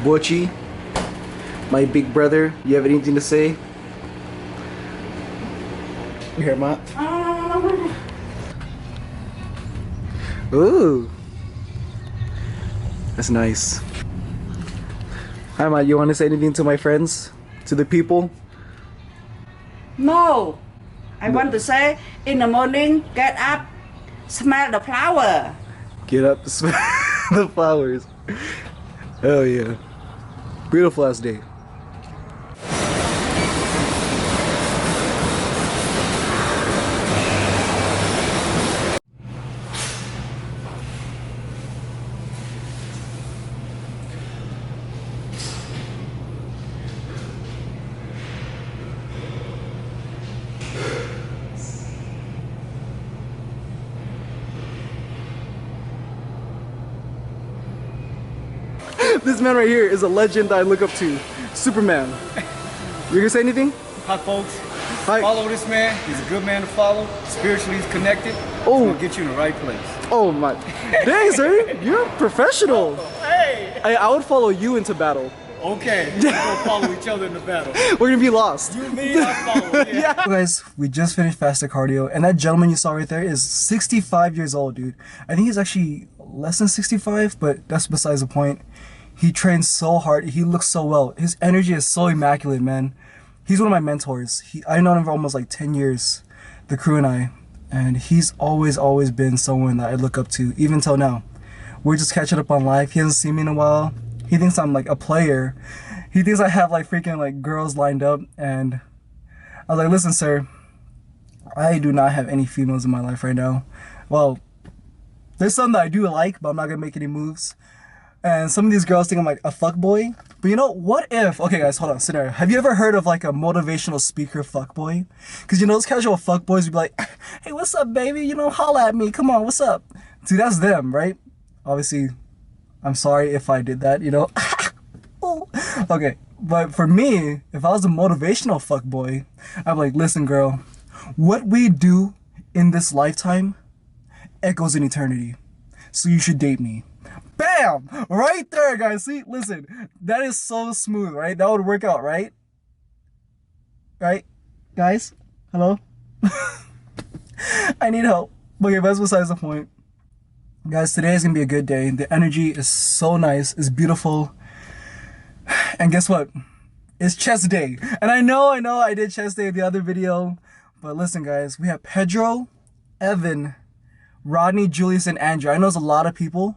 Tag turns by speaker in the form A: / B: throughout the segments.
A: Bochi, my big brother. You have anything to say? Here, Ma. Ooh, that's nice. Hi, Ma. You want to say anything to my friends, to the people?
B: No, I want to say in the morning, get up, smell the flower.
A: Get up, smell the flowers. Hell yeah. Beautiful last day. This man right here is a legend that I look up to. Superman. You gonna say anything?
C: Hi folks.
A: Hi.
C: Follow this man. He's a good man to follow. Spiritually he's connected.
A: Oh.
C: He's gonna get you in the right place.
A: Oh my. Dang, sir. You're a professional.
C: Hey!
A: I would follow you into battle.
C: Okay. We're gonna follow each other in the battle.
A: We're gonna be lost.
C: You and me, I follow. Yeah.
A: Guys, we just finished fasted cardio, and that gentleman you saw right there is 65 years old, dude. I think he's actually less than 65, but that's besides the point. He trains so hard. He looks so well. His energy is so immaculate, man. He's one of my mentors. I've known him for almost like 10 years, the crew and I, and he's always been someone that I look up to, even till now. We're just catching up on life. He hasn't seen me in a while. He thinks I'm like a player. He thinks I have like freaking like girls lined up, and I was like, listen, sir, I do not have any females in my life right now. Well, there's some that I do like, but I'm not gonna make any moves. And some of these girls think I'm like a fuckboy. But you know, what if, okay guys, hold on, scenario. Have you ever heard of like a motivational speaker fuckboy? Because you know, those casual fuckboys would be like, hey, what's up, baby? You know, holla at me. Come on, what's up? See, that's them, right? Obviously, I'm sorry if I did that, you know. Okay, but for me, if I was a motivational fuckboy, I'm like, listen, girl, what we do in this lifetime echoes in eternity. So you should date me. Bam! Right there, guys. See, listen, that is so smooth, right? That would work out, right? Right? Guys? Hello? I need help. Okay, that's besides the point. Guys, today is gonna be a good day. The energy is so nice. It's beautiful. And guess what? It's chest day. And I know I did chest day in the other video. But listen, guys, we have Pedro, Evan, Rodney, Julius, and Andrew. I know there's a lot of people.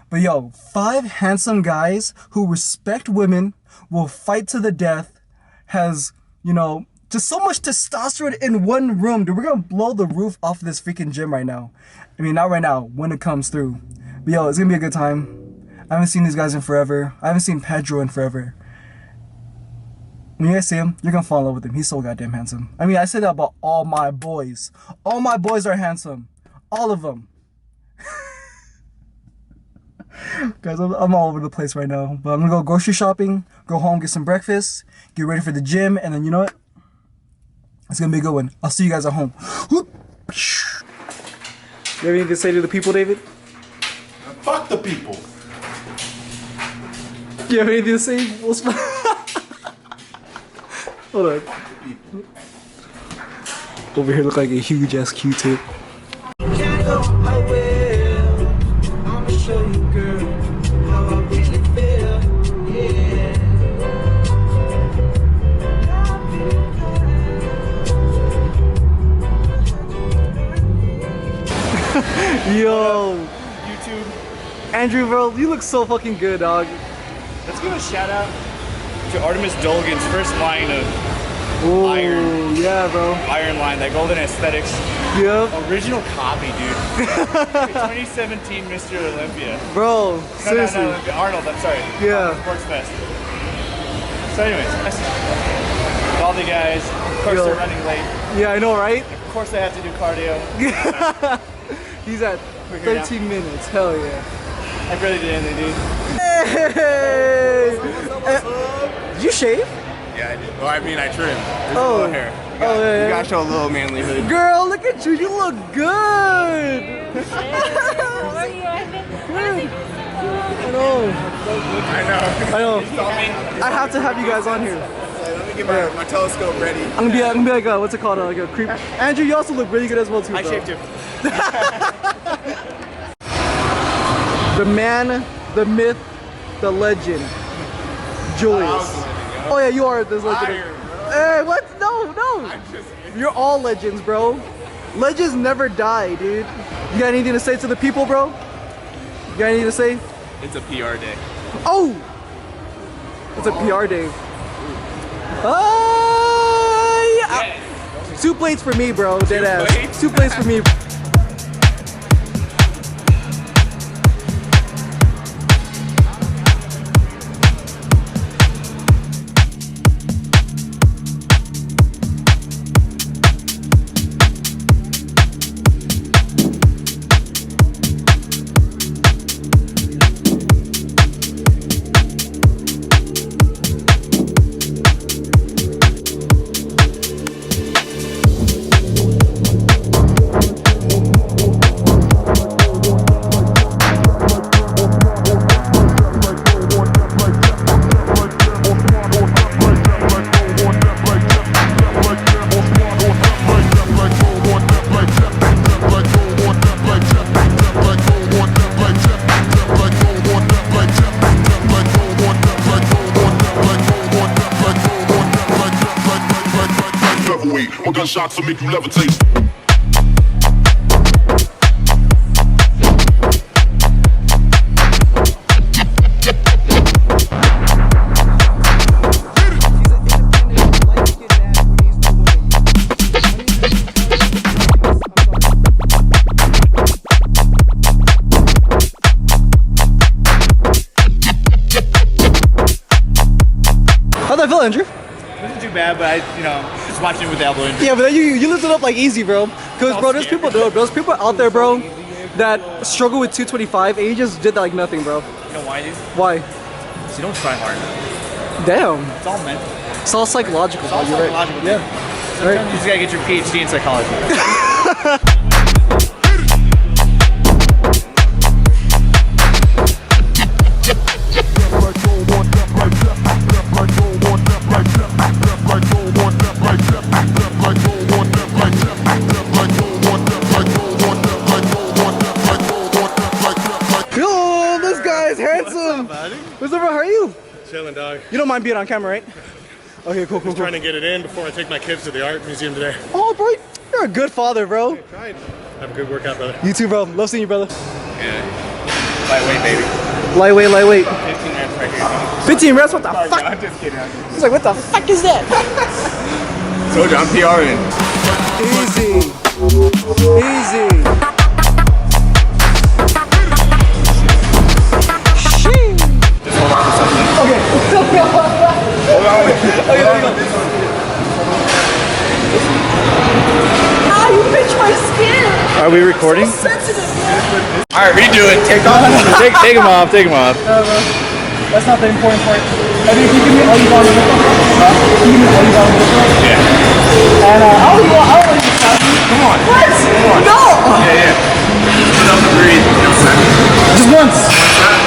A: But yo, 5 handsome guys who respect women, will fight to the death, has, you know, just so much testosterone in one room. Dude, we're gonna blow the roof off of this freaking gym right now. I mean, not right now, when it comes through. But yo, it's gonna be a good time. I haven't seen these guys in forever. I haven't seen Pedro in forever. When you guys see him, you're gonna fall in love with him. He's so goddamn handsome. I mean, I say that about all my boys. All my boys are handsome. All of them. Guys, I'm all over the place right now. But I'm gonna go grocery shopping, go home, get some breakfast, get ready for the gym, and then you know what? It's gonna be a good one. I'll see you guys at home. You have anything to say to the people, David?
D: Fuck the people.
A: Do you have anything to say? Hold on. Over here look like a huge ass Q-tip. Yo,
C: YouTube.
A: Andrew, bro, you look so fucking good, dog.
C: Let's give a shout out to Artemis Dolgan's first line of
A: Ooh,
C: Iron.
A: Yeah, bro.
C: Iron line, that Golden Aesthetics.
A: Yep.
C: Original copy, dude. 2017 Mr. Olympia.
A: Bro,
C: No,
A: seriously.
C: not Olympia. Arnold, I'm sorry.
A: Yeah.
C: Sports Fest. So anyways, all the guys, of course they're running late.
A: Yeah, I know, right?
C: Of course they have to do cardio.
A: He's at 13 minutes. Hell yeah.
C: I really did anything, dude.
A: Hey! Did you shave?
D: Yeah, I did. Well, I mean, I trimmed. There's
A: Oh.
D: a little hair.
A: Yeah.
D: You gotta show a little manlyhood.
A: Girl, look at you. You look good. I know. I know. I have to have you guys on here.
D: Let me get my telescope ready.
A: I'm gonna be like a, what's it called? Like a creep. Andrew, you also look really good as well too.
C: I
A: bro.
C: shaved too.
A: The man, the myth, the legend, Julius. Oh yeah, you are this legend. Hey, what? No, no. You're all legends, bro. Legends never die, dude. You got anything to say to the people, bro? You got anything to say?
D: It's a PR day.
A: Oh! It's a PR day. Oh, yeah. 2 plates for me, bro. Dead ass.
D: plates?
A: 2 plates for me.
E: One gunshot to make you levitate.
A: How'd that feel, Andrew?
C: Wasn't too bad, but I, just watching it with Elbow.
A: Yeah, but then you lifted up like easy, bro. Cause bro, there's people out there, bro, that struggle with 225, and you just did that like nothing, bro.
C: You know why, dude?
A: Why?
C: So you don't try hard.
A: Damn.
C: It's all mental.
A: It's all psychological.
C: It's all
A: bro. You're
C: psychological.
A: Right.
C: Thing.
A: Yeah.
C: Sometimes
A: Right.
C: you just gotta get your PhD in psychology.
A: Yo, this guy's handsome. What's up, bro? How are you?
F: Chilling, dog.
A: You don't mind being on camera, right? Okay, cool, cool,
F: Trying
A: cool.
F: to get it in before I take my kids to the art museum today.
A: Oh, bro, you're a good father, bro.
F: Tried. Have a good workout, brother.
A: You too, bro. Love seeing you, brother.
C: Yeah. Lightweight, baby.
A: Lightweight, lightweight.
C: 15 reps right here.
A: 15 reps? What the
C: Oh,
A: fuck?
C: no, I'm just kidding.
A: He's like, what the fuck is that?
D: Told you, I'm PRing.
A: Easy. Easy. Sheesh. Okay.
G: Ah, you pinch my skin.
C: Are we recording?
G: Sensitive.
D: All right, redo it. Take off.
C: take him off, take him off.
A: That's not the important part. I mean, if you give me all you want, you give me all you want.
C: Yeah.
A: And I'll let you stop me.
D: Come on.
A: What?
D: Come on.
A: No!
D: Yeah. Don't breathe. No second.
A: Just once.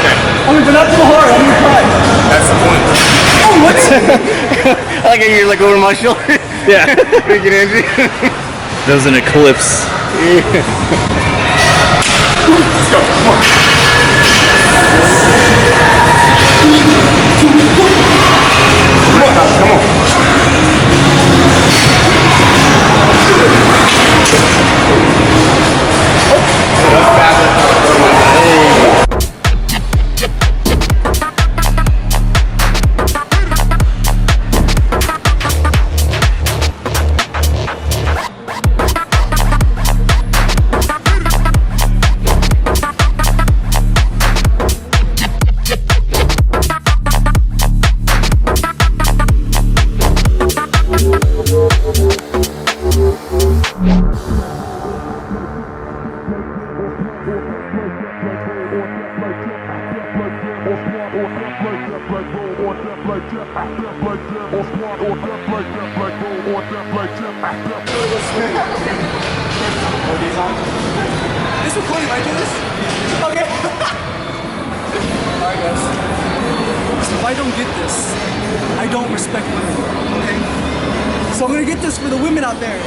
D: Okay.
A: I mean, but not too hard. I'm gonna cry.
D: That's the point.
A: Oh, what?
C: I like how you're like over my shoulder. Yeah. Big energy. That was an eclipse.
D: Let's go. Come on. Come on.
A: This recording, right? Do this? Okay. Alright guys. So if I don't get this, I don't respect women. Okay? So I'm gonna get this for the women out there.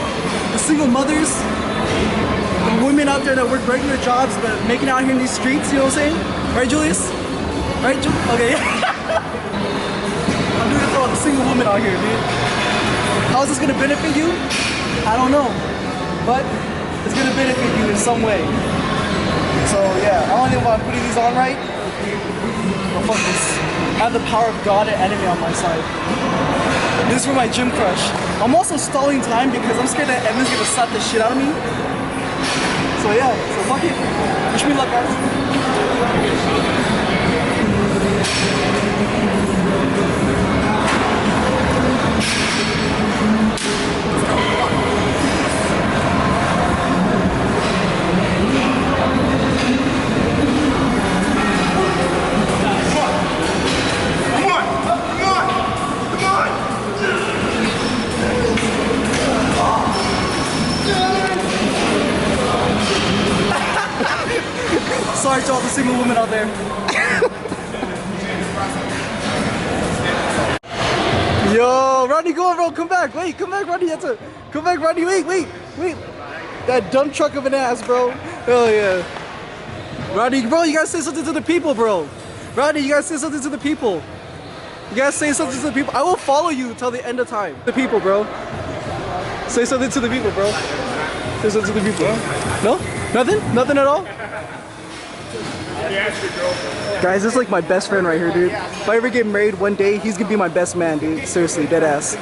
A: The single mothers, the women out there that work regular jobs but making it out here in these streets, you know what I'm saying? Right, Julius? Right, okay. I'm doing it for all the single women out here, dude. How is this gonna benefit you? I don't know. But it's gonna benefit you in some way. So yeah, I don't even want putting these on right. But fuck this. I have the power of God and enemy on my side. This is for my gym crush. I'm also stalling time because I'm scared that Evan's gonna slap the shit out of me. So yeah, so fuck it. Wish me luck, guys. Sorry to all the single women out there. Yo, Rodney, go on, bro. Come back. Wait, come back, Rodney. Come back, Rodney. Wait. That dumb truck of an ass, bro. Hell yeah. Rodney, bro, you gotta say something to the people, bro. Rodney, you gotta say something to the people. You gotta say something to the people. I will follow you till the end of time. The people, bro. Say something to the people, bro. Say something to the people. No? Nothing? Nothing at all? Guys, this is like my best friend right here, dude. If I ever get married one day, he's gonna be my best man, dude. Seriously, dead ass.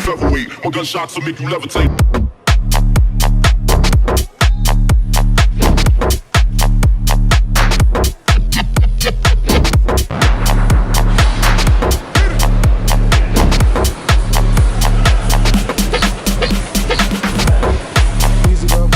E: Featherweight, one gunshots will make you levitate.
A: Easy, bro.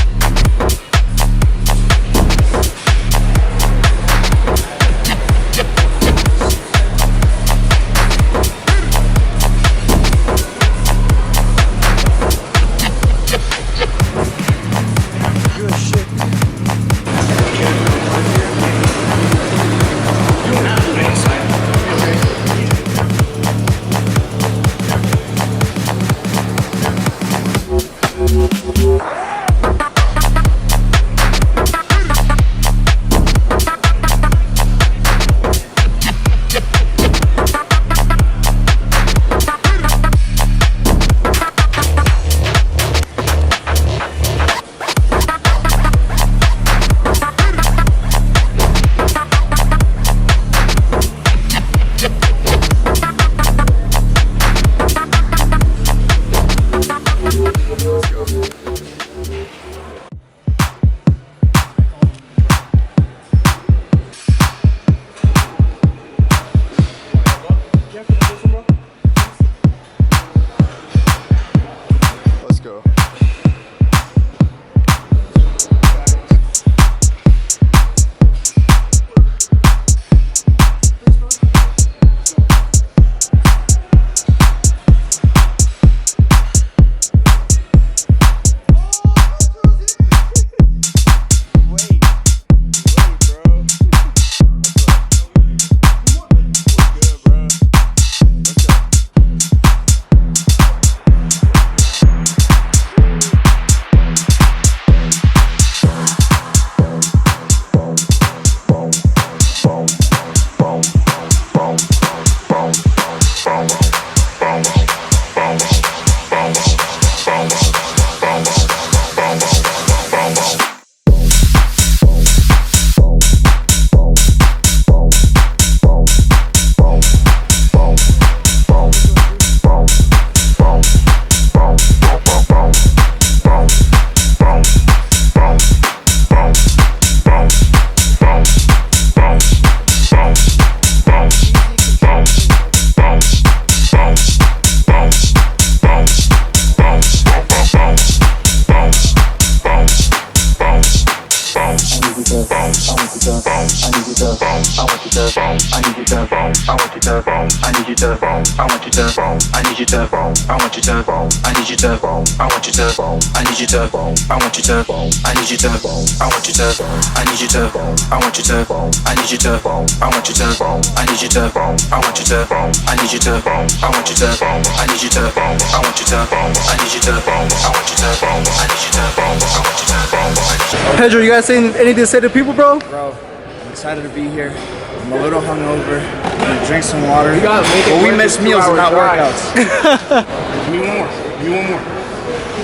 A: Pedro, you guys saying anything to say to people, bro?
C: Bro, I'm excited to be here. I'm a little hungover. I'm gonna drink some water. But we miss meals and not workouts.
D: Give me one more. Give me one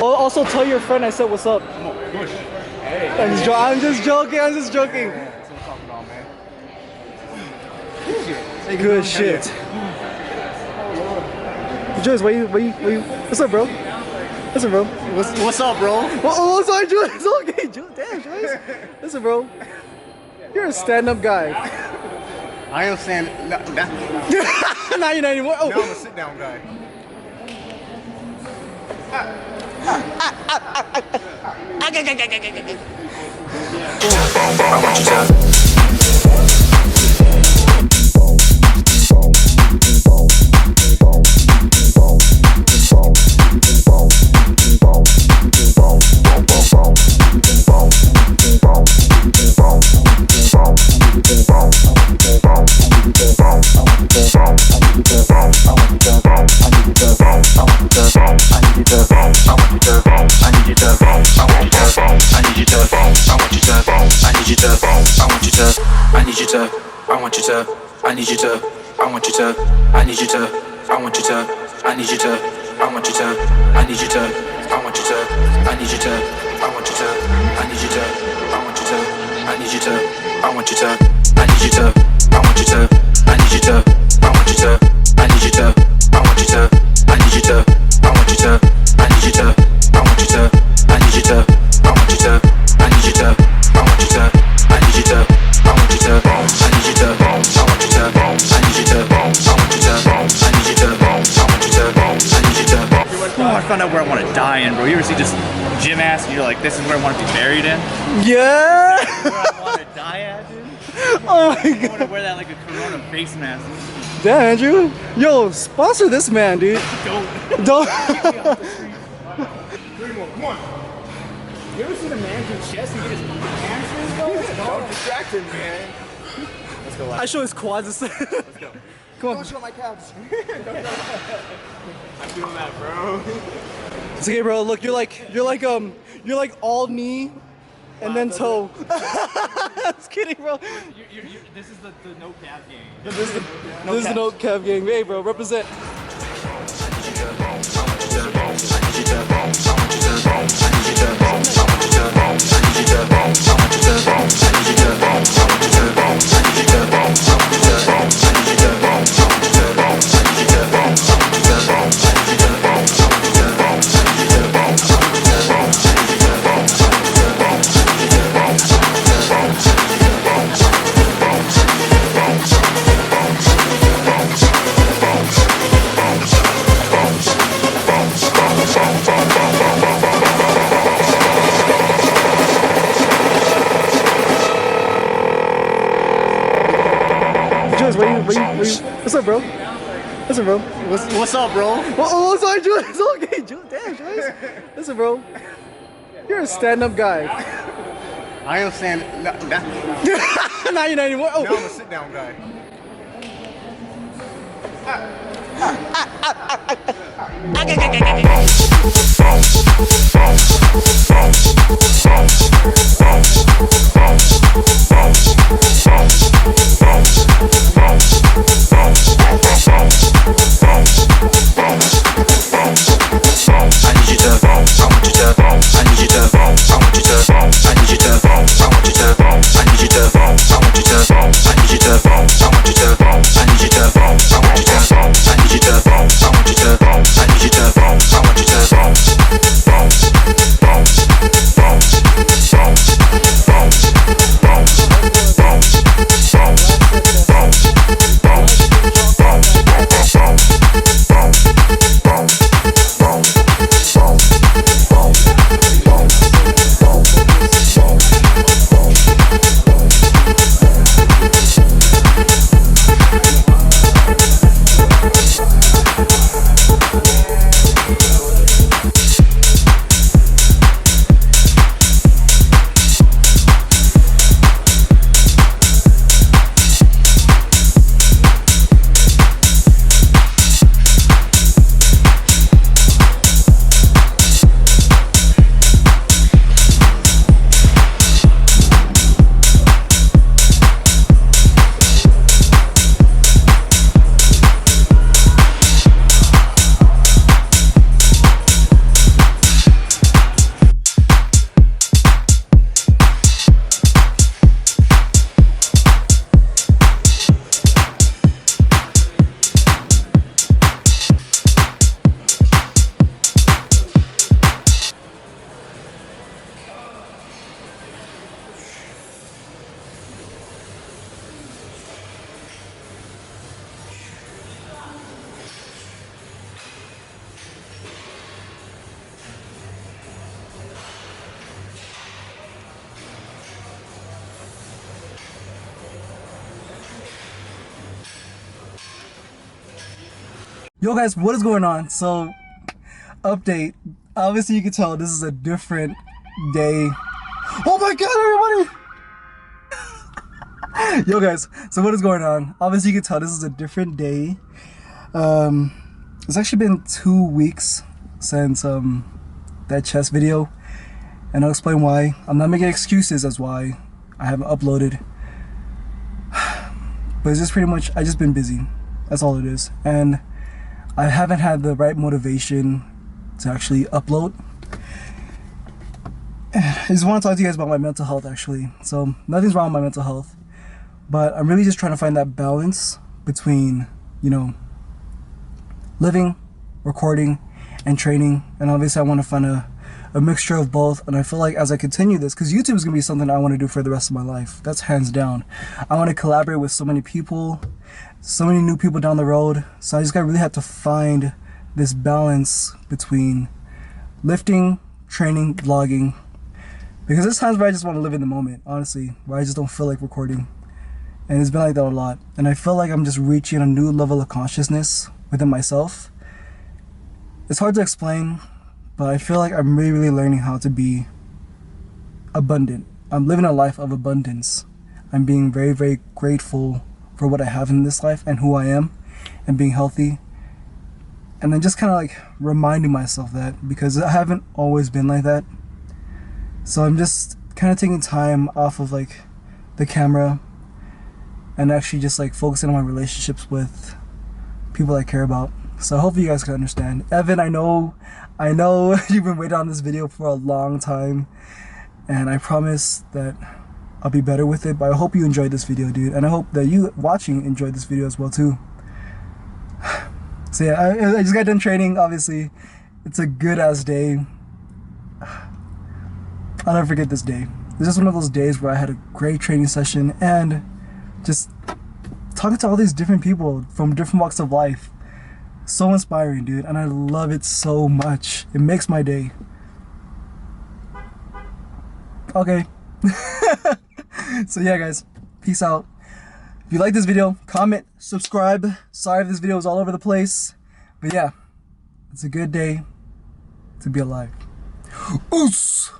D: more.
A: Also, tell your friend I said what's up.
D: Come on, push.
A: I'm just joking. I'm just joking.
D: That's what I'm talking about, man.
A: Good shit. Joyce, what's up, bro? Listen, bro.
C: What's up, bro?
A: Oh, sorry, Joyce. It's okay, Joyce. Damn, Joyce. Listen, bro. You're a stand-up guy.
D: I am saying,
A: Now you're not anymore. Oh.
D: now I'm a sit-down guy.
C: I found out where I want to die in, bro. You ever see just gym ass and you're like, this is where I want to be buried in?
A: Yeah.
C: Where I want to die at, dude?
A: Oh my
C: I
A: god.
C: want to wear that like a Corona face mask.
A: Damn, Andrew. Yo, sponsor this man, dude. Don't.
D: Come on.
C: You ever see the man do chest and get his hamstrings going?
D: Don't distract him, man.
C: Let's go.
A: I show his quads. Let's go. Come on.
D: Don't show my calves. I'm doing that, bro.
A: It's okay, bro. Look, you're like all knee and then toe. I'm just kidding, bro.
C: This is the no cap game.
A: This is the no cap gang. Hey, bro, represent. What's up, bro? Listen, bro.
C: What's up, bro?
A: Oh, sorry, Joyce. It's okay, Joyce. Damn, Joyce. Listen, bro. You're a stand-up guy.
D: I am saying, now
A: Now you're not anymore. Oh.
D: I'm a sit-down guy.
A: Yo guys, what is going on? So, update. Obviously you can tell this is a different day. Oh my god, everybody! Yo guys, so what is going on? Obviously you can tell this is a different day. It's actually been 2 weeks since that chess video, and I'll explain why. I'm not making excuses as why I haven't uploaded, but it's just pretty much I just been busy. That's all it is, and I haven't had the right motivation to actually upload. I just want to talk to you guys about my mental health actually. So nothing's wrong with my mental health, but I'm really just trying to find that balance between, you know, living, recording, and training. And obviously I want to find a mixture of both. And I feel like as I continue this, because YouTube is going to be something I want to do for the rest of my life. That's hands down. I want to collaborate with so many people, so many new people down the road. So I just really have to find this balance between lifting, training, vlogging. Because there's times where I just want to live in the moment, honestly, where I just don't feel like recording. And it's been like that a lot. And I feel like I'm just reaching a new level of consciousness within myself. It's hard to explain, but I feel like I'm really learning how to be abundant. I'm living a life of abundance. I'm being very grateful for what I have in this life and who I am, and being healthy. And then just kind of like reminding myself that, because I haven't always been like that. So I'm just kind of taking time off of like the camera and actually just like focusing on my relationships with people I care about. So hopefully you guys can understand. Evan, I know you've been waiting on this video for a long time, and I promise that I'll be better with it, but I hope you enjoyed this video, dude, and I hope that you watching enjoyed this video as well too. So yeah, I just got done training, obviously. It's a good ass day. I'll never forget this day. It's just one of those days where I had a great training session and just talking to all these different people from different walks of life. So inspiring, dude, and I love it so much. It makes my day. Okay. So yeah guys, peace out. If you like this video, comment, subscribe. Sorry if this video was all over the place, but yeah, it's a good day to be alive. Oos!